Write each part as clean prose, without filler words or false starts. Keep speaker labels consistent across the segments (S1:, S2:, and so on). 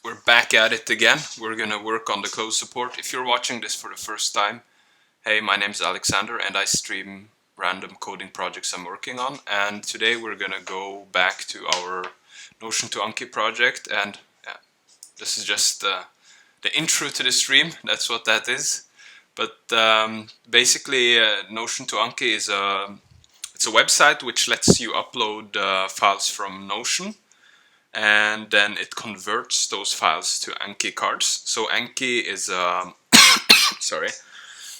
S1: we're back at it again. We're gonna work on the cloze support. If you're watching this for the first time, hey, my name's Alexander and I stream random coding projects I'm working on. And today we're gonna go back to our Notion to Anki project. And yeah, this is just the intro to the stream. That's what that is. But basically, Notion to Anki is it's a website which lets you upload files from Notion, and then it converts those files to Anki cards. So Anki is sorry,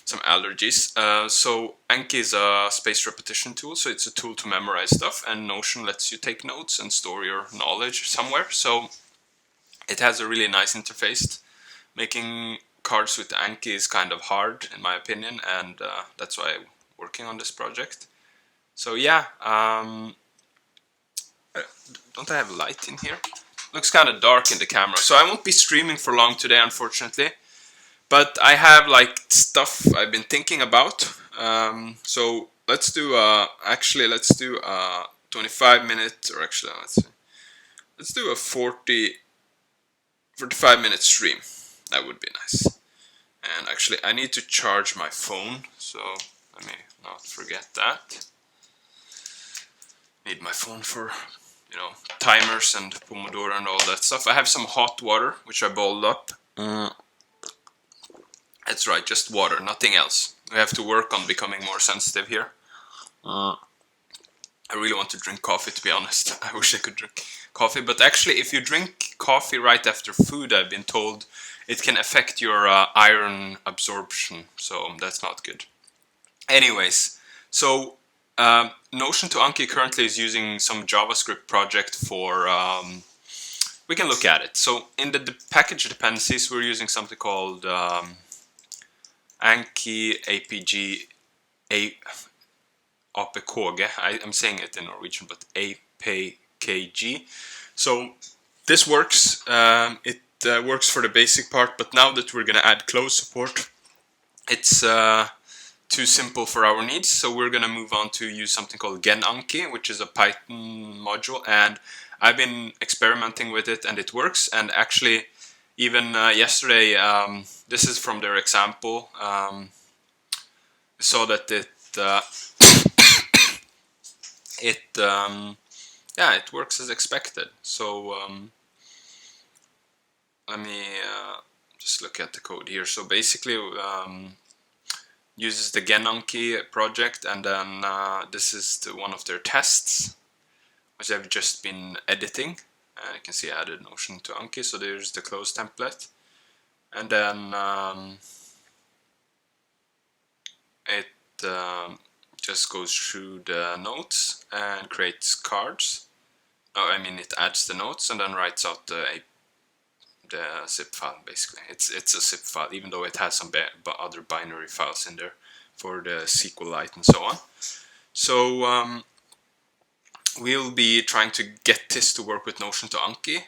S1: some allergies. So Anki is a spaced repetition tool, so it's a tool to memorize stuff, and Notion lets you take notes and store your knowledge somewhere. So it has a really nice interface. Making cards with Anki is kind of hard, in my opinion, and that's why I'm working on this project. So yeah, don't I have light in here? Looks kind of dark in the camera, so I won't be streaming for long today, unfortunately. But I have like stuff I've been thinking about. So let's do let's do a 25-minute, or actually let's do a 45-minute stream. That would be nice. And actually, I need to charge my phone, so let me not forget that. Need my phone for, you know, timers and Pomodoro and all that stuff. I have some hot water, which I boiled up. That's right, just water, nothing else. We have to work on becoming more sensitive here. I really want to drink coffee, to be honest. I wish I could drink coffee, but actually, if you drink coffee right after food, I've been told it can affect your iron absorption, so that's not good. Anyways, so Notion to Anki currently is using some JavaScript project for, we can look at it. So in the package dependencies, we're using something called Anki APG APKG. I'm saying it in Norwegian, but APKG. So this works. It works for the basic part, but now that we're gonna add cloze support, it's too simple for our needs, so we're gonna move on to use something called genanki, which is a Python module, and I've been experimenting with it and it works. And actually, even yesterday, this is from their example, saw that it works as expected. So let me just look at the code here. So basically, uses the genanki project, and then this is one of their tests, which I've just been editing. You can see I added Notion to Anki, so there's the cloze template, and then it just goes through the notes and creates cards. Oh, I mean, it adds the notes and then writes out the zip file. Basically, it's a zip file, even though it has some other binary files in there for the SQLite and so on. So we'll be trying to get this to work with Notion to Anki.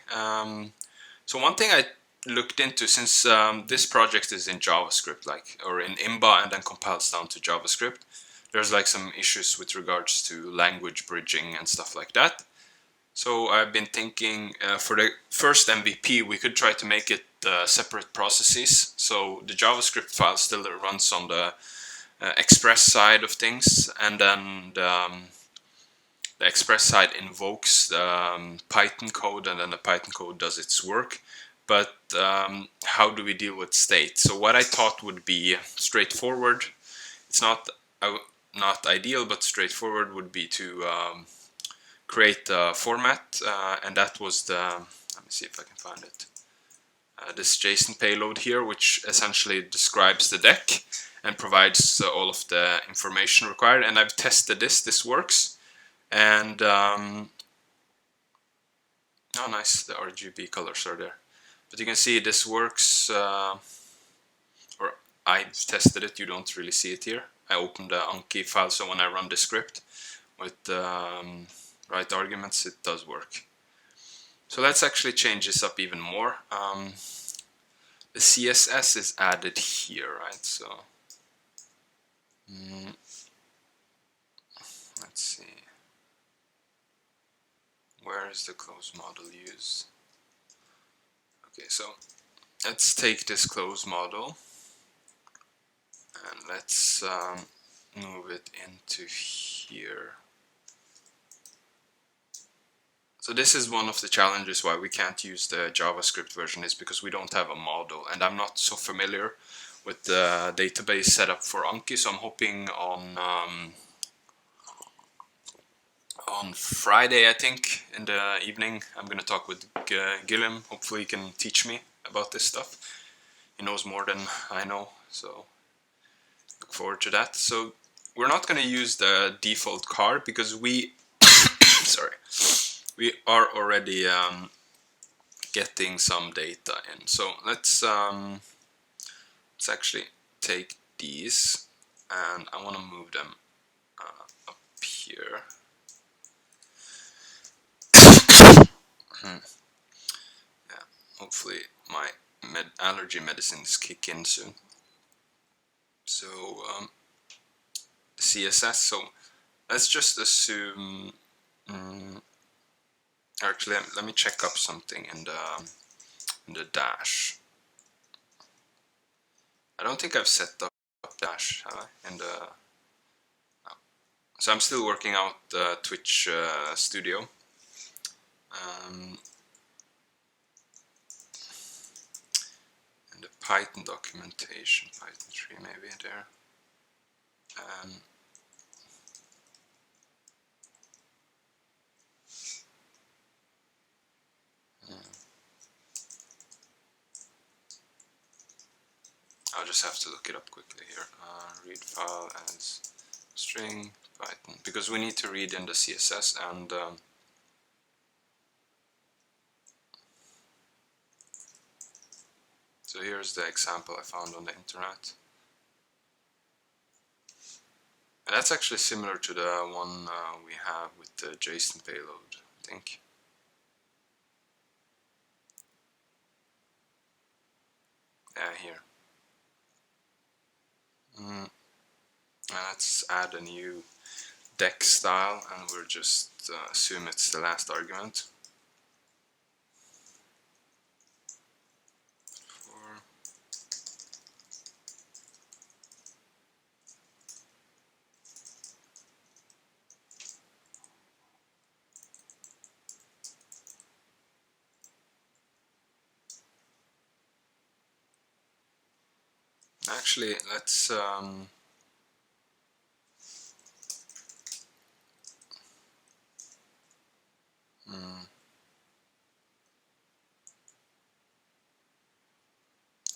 S1: So one thing I looked into, since this project is in JavaScript, or in Imba, and then compiles down to JavaScript, there's like some issues with regards to language bridging and stuff like that. So I've been thinking for the first MVP, we could try to make it separate processes. So the JavaScript file still runs on the Express side of things, and then the Express side invokes the Python code, and then the Python code does its work. But how do we deal with state? So what I thought would be straightforward, it's not ideal, but straightforward would be to create a format, and that was let me see if I can find it, this JSON payload here, which essentially describes the deck and provides all of the information required. And I've tested this works, and oh nice, the RGB colors are there. But you can see this works, or I've tested it, you don't really see it here. I opened the Anki file, so when I run the script with right arguments, it does work. So let's actually change this up even more. The CSS is added here, right? So let's see. Where is the cloze model used? Okay, so let's take this cloze model and let's move it into here. So this is one of the challenges why we can't use the JavaScript version, is because we don't have a model, and I'm not so familiar with the database setup for Anki, so I'm hoping on Friday, I think, in the evening, I'm going to talk with Gilliam. Hopefully he can teach me about this stuff. He knows more than I know, so look forward to that. So we're not going to use the default card because we sorry, we are already getting some data in. So let's actually take these, and I want to move them up here. Yeah, hopefully my allergy medicines kick in soon. So CSS. So let's just assume. Actually, let me check up something in the dash. I don't think I've set up dash, have I? In the so I'm still working out the Twitch studio. And the Python documentation, Python 3 maybe there. I'll just have to look it up quickly here. Read file as string Python, because we need to read in the CSS, and so here's the example I found on the internet. And that's actually similar to the one we have with the JSON payload, I think. Yeah, here. Let's add a new deck style, and we'll just assume it's the last argument. Actually, let's that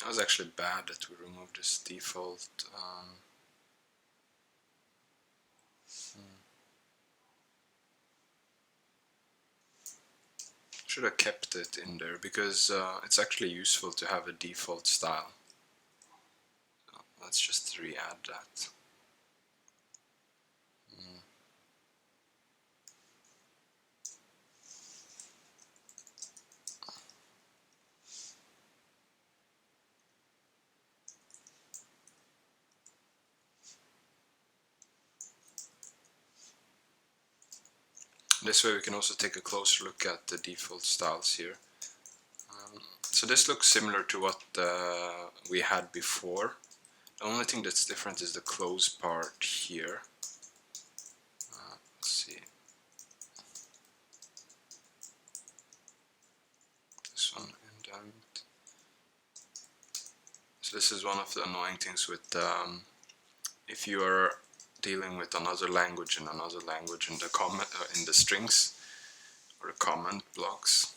S1: was actually bad that we removed this default. Should have kept it in there, because it's actually useful to have a default style. So let's just re-add that. This way we can also take a closer look at the default styles here. So this looks similar to what we had before. The only thing that's different is the cloze part here. Let's see. This one, indent. So this is one of the annoying things with if you are dealing with another language in the comment in the strings or the comment blocks.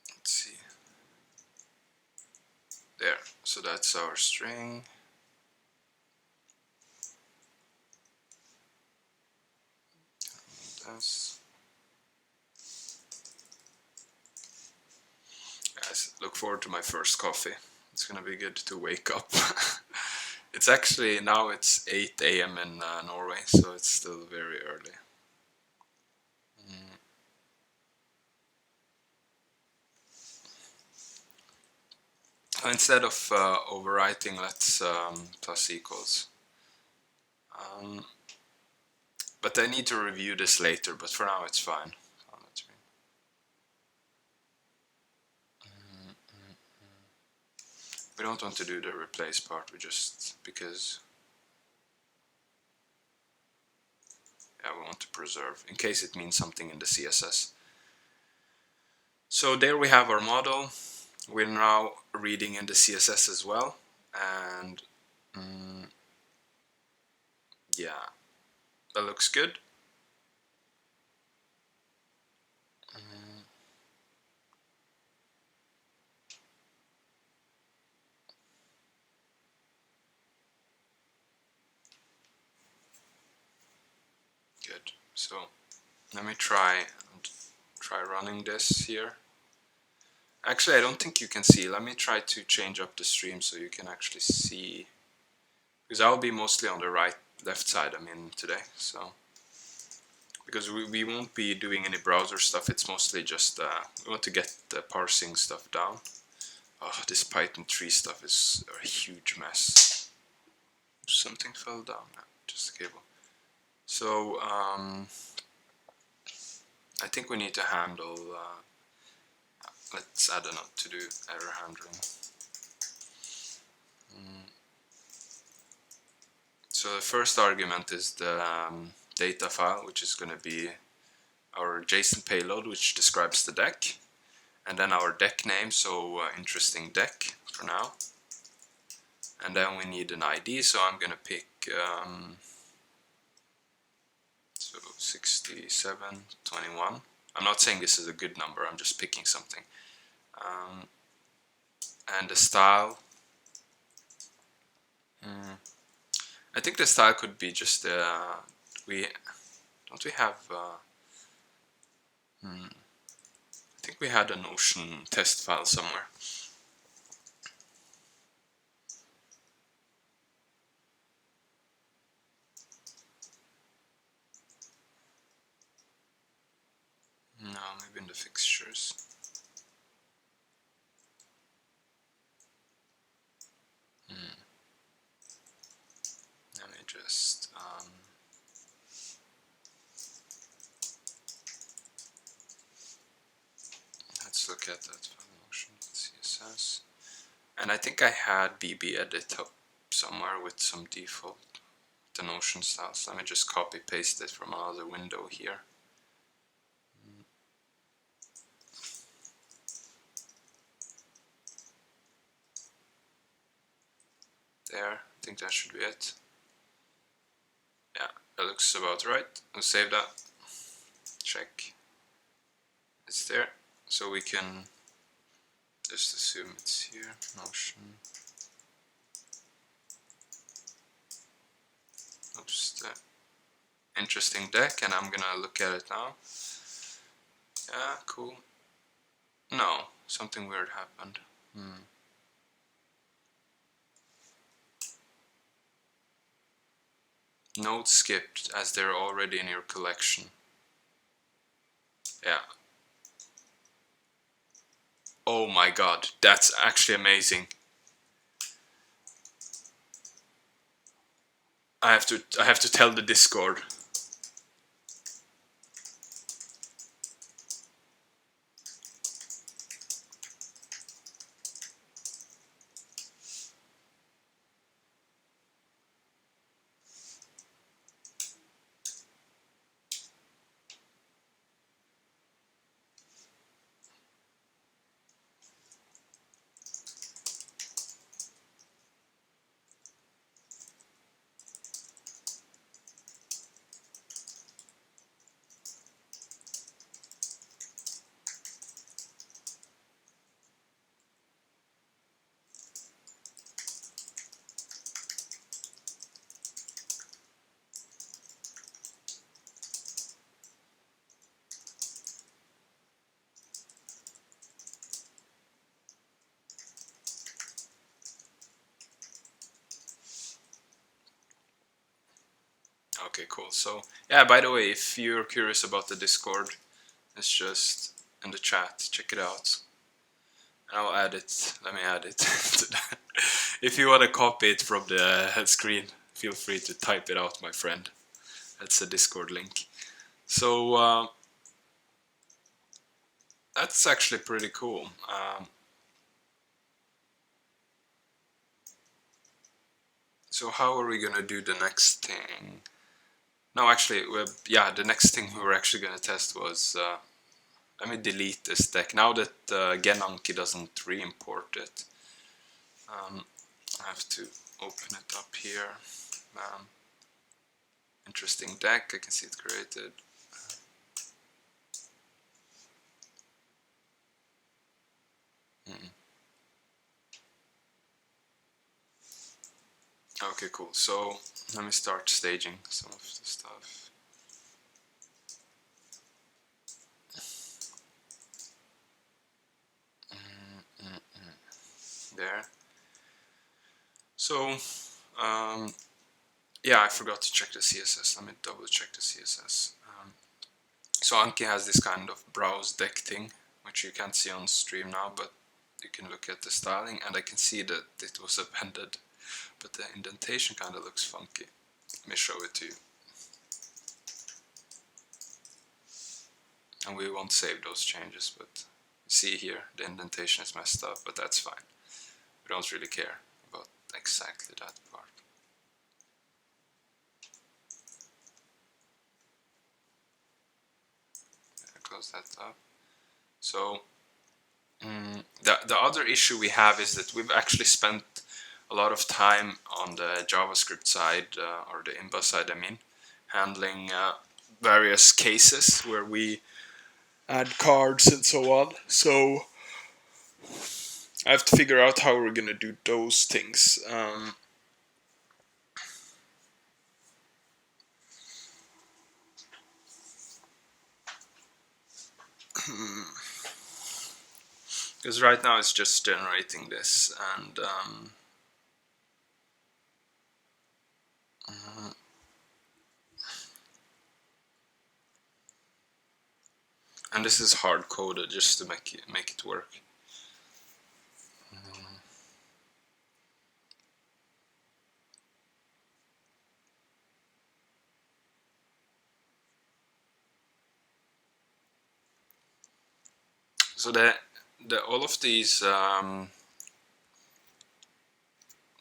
S1: Let's see. There. So that's our string. Guys, look forward to my first coffee. It's gonna be good to wake up. It's actually, now it's 8 AM in Norway, so it's still very early. Instead of overwriting, let's plus equals. But I need to review this later, but for now it's fine. We don't want to do the replace part, we just, because we want to preserve, in case it means something in the CSS. So there we have our model. We're now reading in the CSS as well, and yeah, that looks good. Good. So let me try running this here. Actually, I don't think you can see. Let me try to change up the stream so you can actually see, because I'll be mostly on the left side today. So because we won't be doing any browser stuff, it's mostly just we want to get the parsing stuff down. Oh, this Python 3 stuff is a huge mess. Something fell down. No, just a cable. So I think we need to handle let's add a note to do error handling. So the first argument is the data file, which is going to be our JSON payload, which describes the deck, and then our deck name, so interesting deck for now. And then we need an ID, so I'm going to pick so 6721. I'm not saying this is a good number, I'm just picking something. And the style, I think the style could be just we have I think we had a Notion test file somewhere. No, maybe in the fixtures. Let me just let's look at that file, Notion.css. And I think I had BB edit up somewhere with some default the Notion styles. Let me just copy paste it from another window here. There, I think that should be it. Yeah, that looks about right. I'll save that. Check. It's there. So we can just assume it's here. Notion. Oops, the interesting deck, and I'm gonna look at it now. Yeah, cool. No, something weird happened. Notes skipped as they're already in your collection. Yeah. Oh my god, that's actually amazing. I have to tell the Discord. Okay, cool. So, yeah, by the way, if you're curious about the Discord, it's just in the chat. Check it out. And I'll add it. Let me add it. If you want to copy it from the screen, feel free to type it out, my friend. That's a Discord link. So that's actually pretty cool. So how are we gonna do the next thing? No, actually, the next thing we were actually gonna test was, let me delete this deck. Now that Genanki doesn't re-import it, I have to open it up here. Interesting deck, I can see it created. Okay, cool. So let me start staging some of the stuff. There. So, yeah, I forgot to check the CSS. Let me double check the CSS. So Anki has this kind of browse deck thing, which you can't see on stream now, but you can look at the styling, and I can see that it was appended, but the indentation kind of looks funky. Let me show it to you. And we won't save those changes, but see here, the indentation is messed up, but that's fine. We don't really care about exactly that part. Close that up. So the other issue we have is that we've actually spent a lot of time on the JavaScript side, or the IMBA side, I mean, handling various cases where we add cards and so on. So I have to figure out how we're gonna do those things. Because right now it's just generating this, and this is hard coded just to make it work. So all of these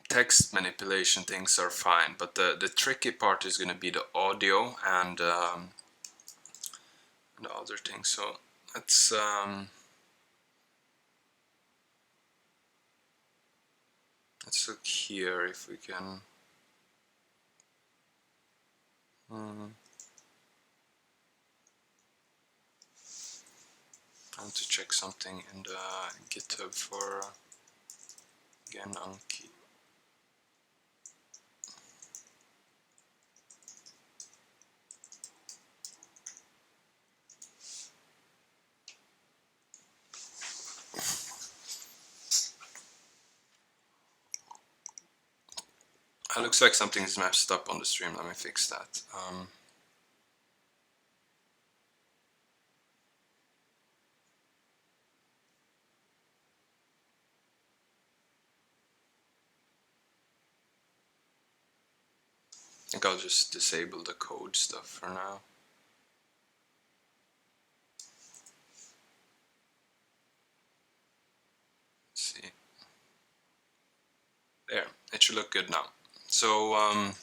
S1: text manipulation things are fine, but the tricky part is going to be the audio and the other things. So let's look here if we can. I want to check something in the GitHub for Genanki. It looks like something is messed up on the stream. Let me fix that. I think I'll just disable the code stuff for now. Let's see. There, it should look good now. So I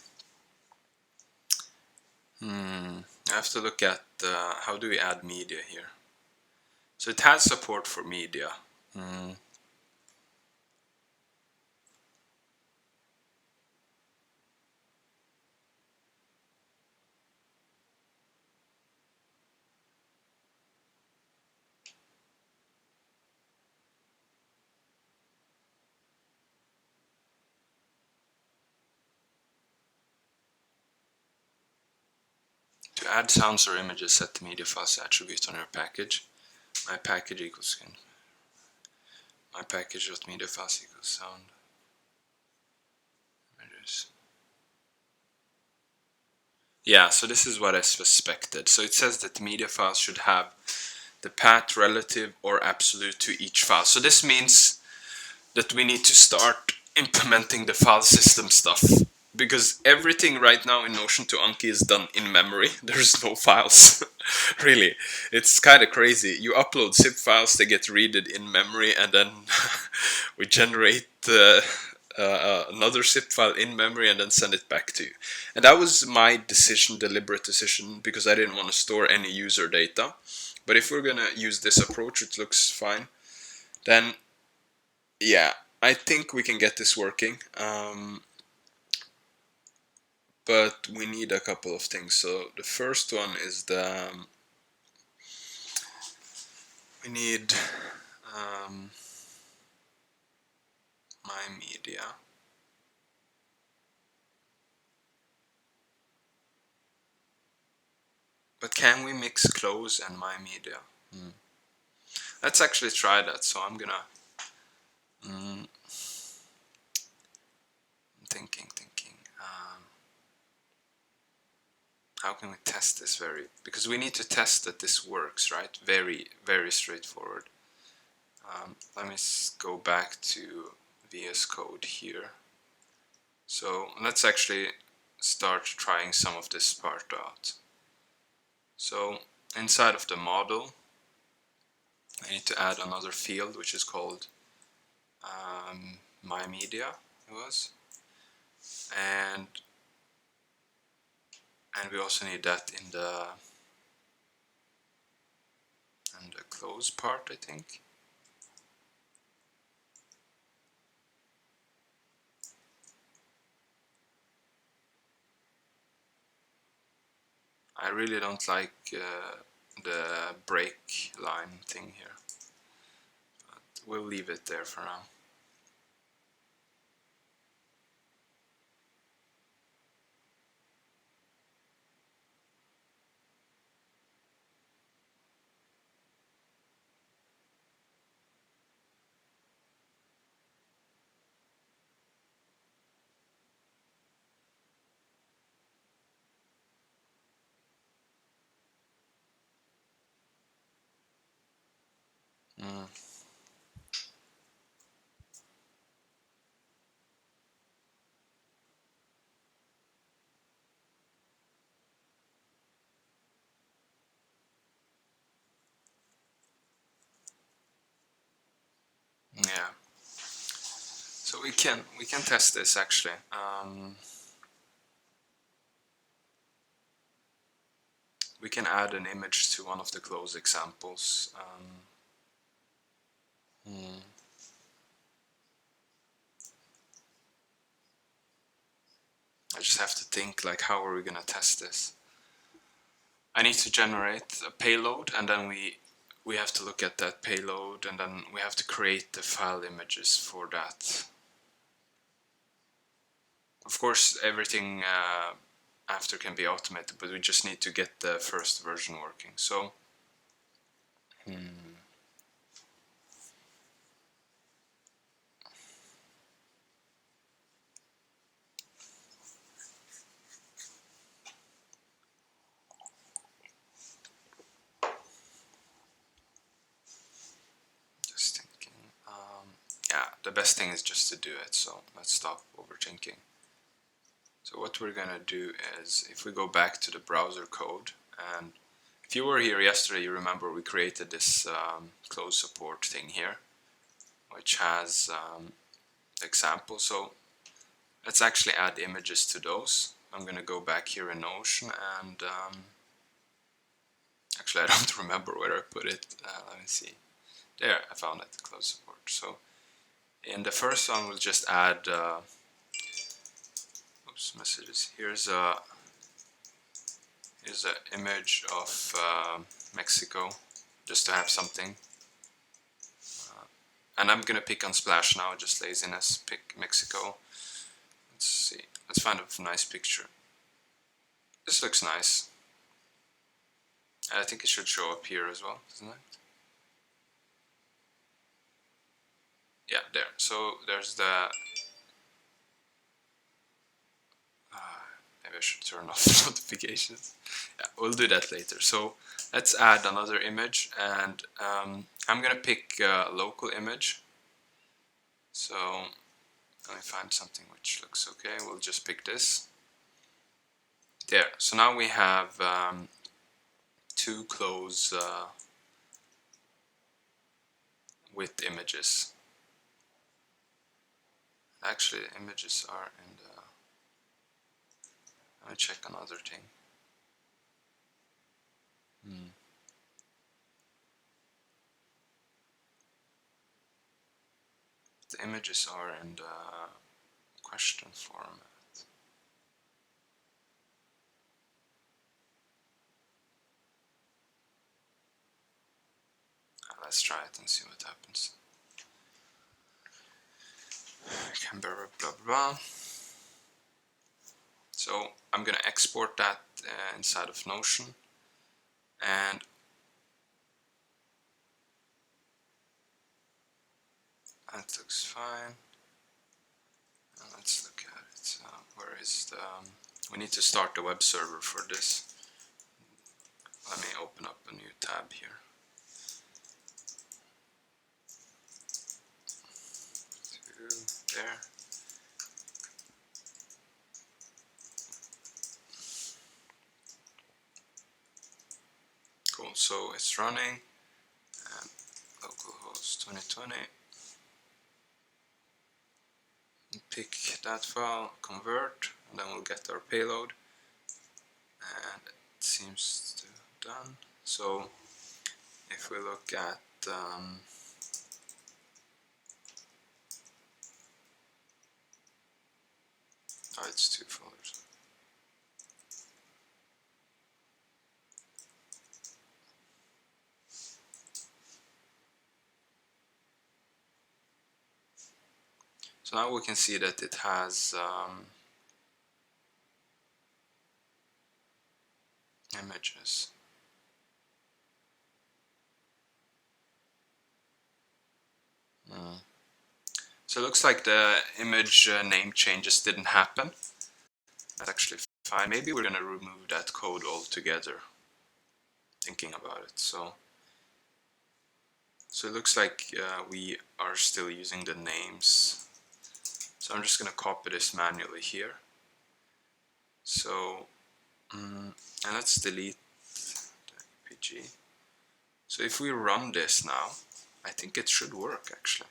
S1: have to look at how do we add media here. So it has support for media. To add sounds or images, set the media files attribute on your package. My package equals skin. My package.media files equals sound. Images. Yeah, so this is what I suspected. So it says that media files should have the path relative or absolute to each file. So this means that we need to start implementing the file system stuff because everything right now in Notion to Anki is done in memory. There's no files. Really, it's kind of crazy. You upload zip files, they get readed in memory, and then we generate another zip file in memory and then send it back to you. And that was my decision, deliberate decision, because I didn't want to store any user data. But if we're gonna use this approach, it looks fine. Then, yeah, I think we can get this working. But we need a couple of things. So the first one is we need my media. But can we mix cloze and my media? Let's actually try that. So I'm gonna thinking. How can we test this because we need to test that this works, right? Very, very straightforward. Let me go back to VS Code here. So let's actually start trying some of this part out. So inside of the model, I need to add another field which is called my media. And we also need that in the close part, I think. I really don't like the break line thing here, but we'll leave it there for now. Yeah. So we can test this actually. We can add an image to one of the close examples. I just have to think, like, how are we gonna test this? I need to generate a payload, and then we have to look at that payload, and then we have to create the file images for that. Of course, everything after can be automated, but we just need to get the first version working. So, just thinking. Yeah, the best thing is just to do it. So let's stop overthinking. So what we're gonna do is, if we go back to the browser code, and if you were here yesterday, you remember we created this close support thing here, which has example. So let's actually add images to those. I'm gonna go back here in Notion, and actually I don't remember where I put it. Let me see. There, I found it, close support. So in the first one, we'll just add messages. Here's an image of Mexico, just to have something. And I'm gonna pick Unsplash now, just laziness. Pick Mexico. Let's see. Let's find a nice picture. This looks nice. I think it should show up here as well, doesn't it? Yeah, there. So there's the. Maybe I should turn off the notifications. Yeah, we'll do that later. So let's add another image, and I'm gonna pick a local image. So Let me find something which looks okay. We'll just pick this. There. So now we have two cloze with images. Actually, images are in the... Let me check another thing. The images are in the question format. Let's try it and see what happens. Canberra, blah blah. So I'm gonna export that inside of Notion, and that looks fine. And let's look at it. Where is the... we need to start the web server for this. Let me open up a new tab here. There. Cool, so it's running, and localhost 2020. Pick that file, convert, and then we'll get our payload, and it seems to have done. So if we look at oh, it's two folders. So now we can see that it has images. So it looks like the image name changes didn't happen. That's actually fine. Maybe we're gonna remove that code altogether. Thinking about it, so it looks like we are still using the names. So I'm just gonna copy this manually here. So and let's delete the APG. So if we run this now, I think it should work actually.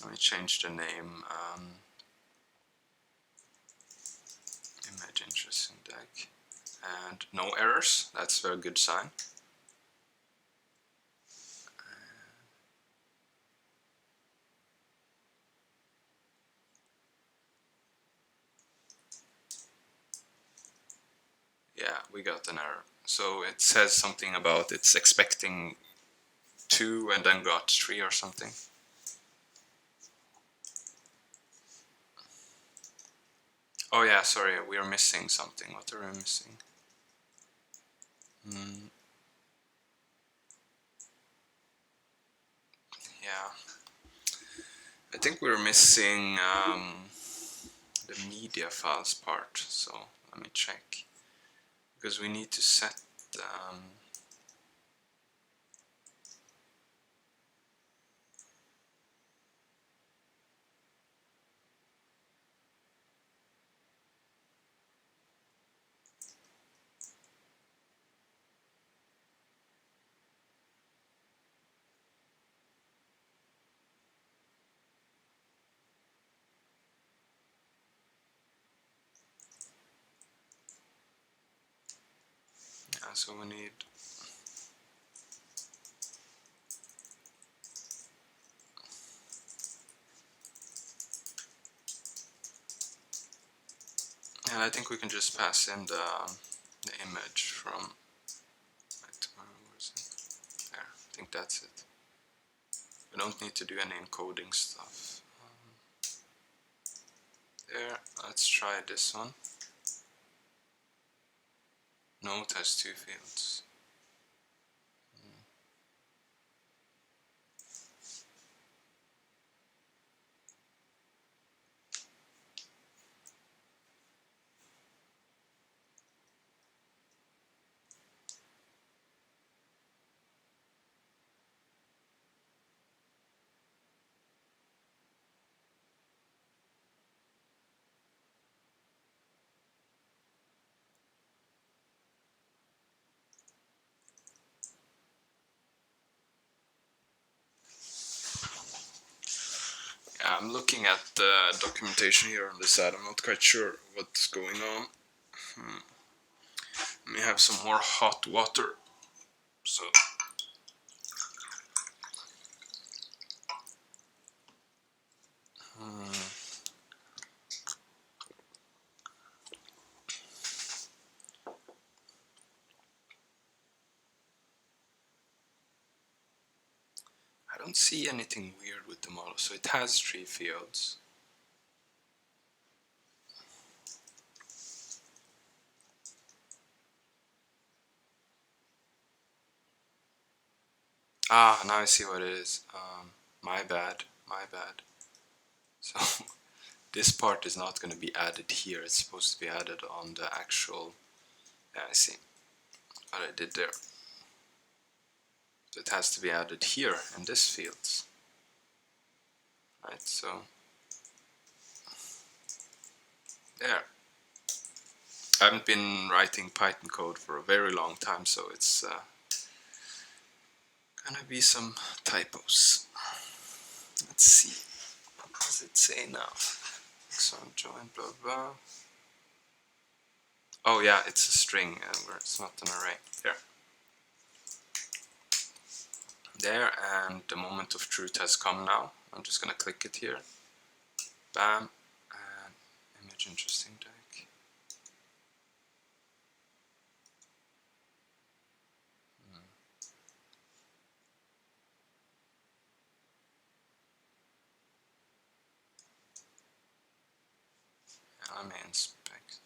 S1: Let me change the name. Image interesting deck, and no errors. That's a very good sign. Yeah, we got an error. So it says something about it's expecting 2 and then got 3 or something. Oh yeah, sorry, we are missing something. What are we missing? Yeah, I think we're missing the media files part. So let me check, because we need to set yeah, so we need and I think we can just pass in the image from where is it? There, I think that's it. We don't need to do any encoding stuff. There, let's try this one. Note has 2 fields. I'm looking at the documentation here on the side. I'm not quite sure what's going on. Let me have some more hot water. So I don't see anything weird with the model. So it has 3 fields. Ah, now I see what it is. My bad. So this part is not going to be added here. It's supposed to be added on the actual. Yeah, I see what I did there. So it has to be added here in this fields. Right, so there. I haven't been writing Python code for a very long time, so it's gonna be some typos. Let's see. What does it say now? So join blah blah. Oh yeah, it's a string where it's not an array. There, and the moment of truth has come now. I'm just gonna click it here. Bam, and image interesting deck. Let me inspect.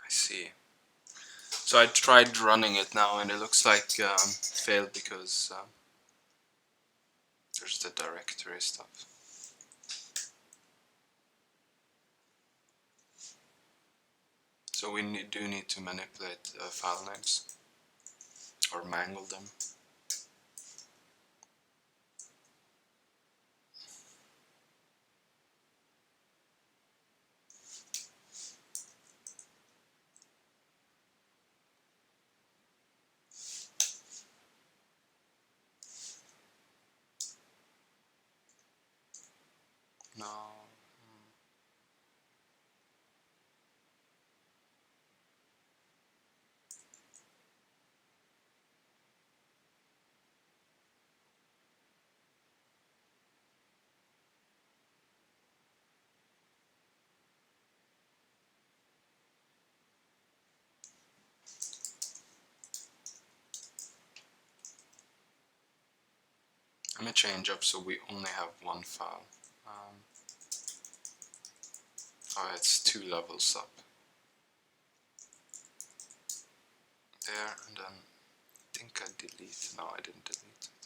S1: I see. So I tried running it now, and it looks like failed because there's the directory stuff. So we do need to manipulate file names or mangle them. No. Let me change up so we only have one file. Oh, it's 2 levels up. There, and then I think I delete. No, I didn't delete it.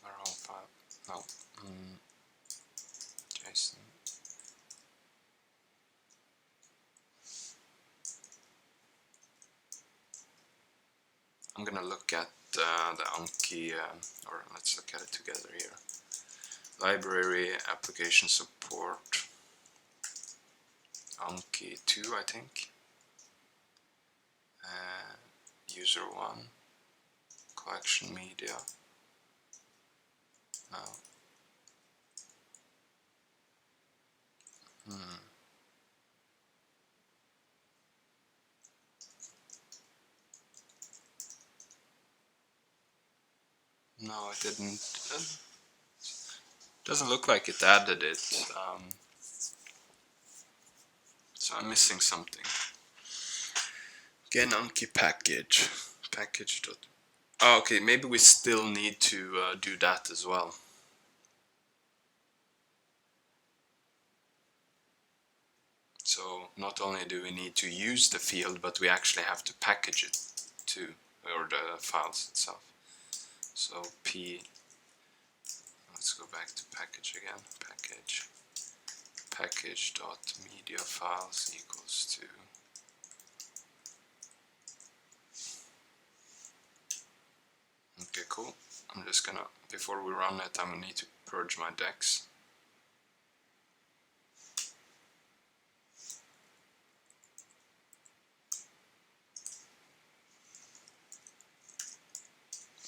S1: Wrong file. No. JSON. I'm gonna look at the Anki, or let's look at it together here. Library, application support, Anki 2, I think. User 1, collection media. No. No, it didn't. Doesn't look like it added it. So I'm missing something. Again, Anki package. Package. Oh, okay, maybe we still need to do that as well. So not only do we need to use the field, but we actually have to package it too, or the files itself. So let's go back to package again. Package.media files equals to okay, cool. I'm just gonna, before we run it, I'm gonna need to purge my decks.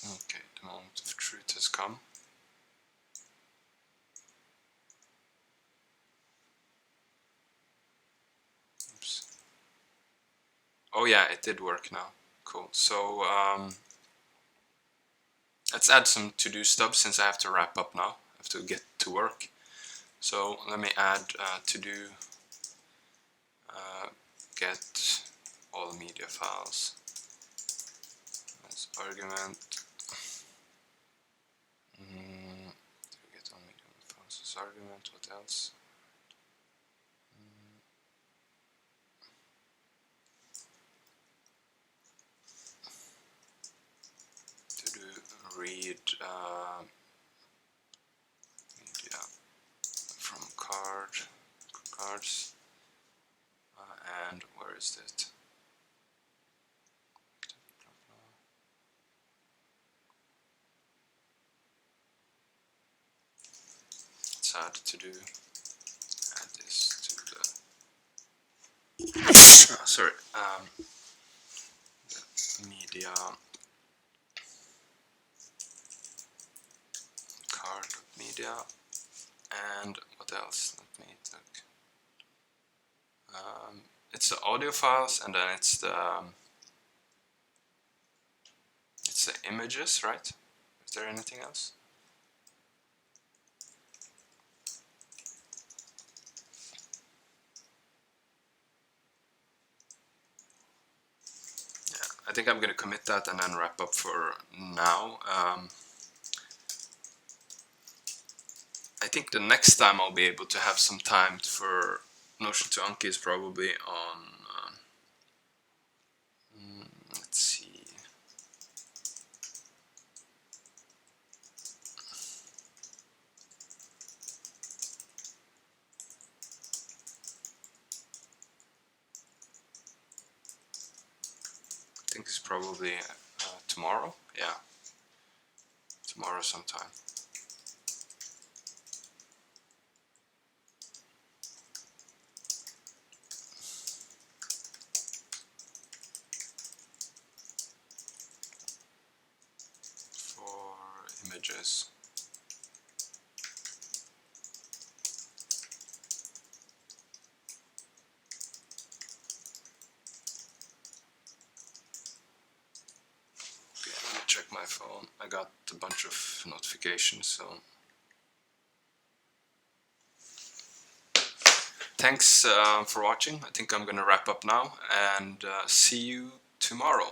S1: Okay, the moment of truth has come. Oops. Oh yeah, it did work now. Cool. So let's add some to-do stuff since I have to wrap up now. I have to get to work. So let me add to-do get all media files as argument. Get all media files as argument. What else? To do read media from cards. And where is it? Let's add to do. Add this to the. Sorry. The media card media, and what else? Let me look. It's the audio files, and then it's the images, right? Is there anything else? Yeah, I think I'm gonna commit that and then wrap up for now. I think the next time I'll be able to have some time for Notion to Anki is probably on. Let's see. I think it's probably tomorrow. Yeah, tomorrow sometime. For images. Okay, let me check my phone. I got a bunch of notifications, so. Thanks for watching. I think I'm gonna wrap up now and see you tomorrow.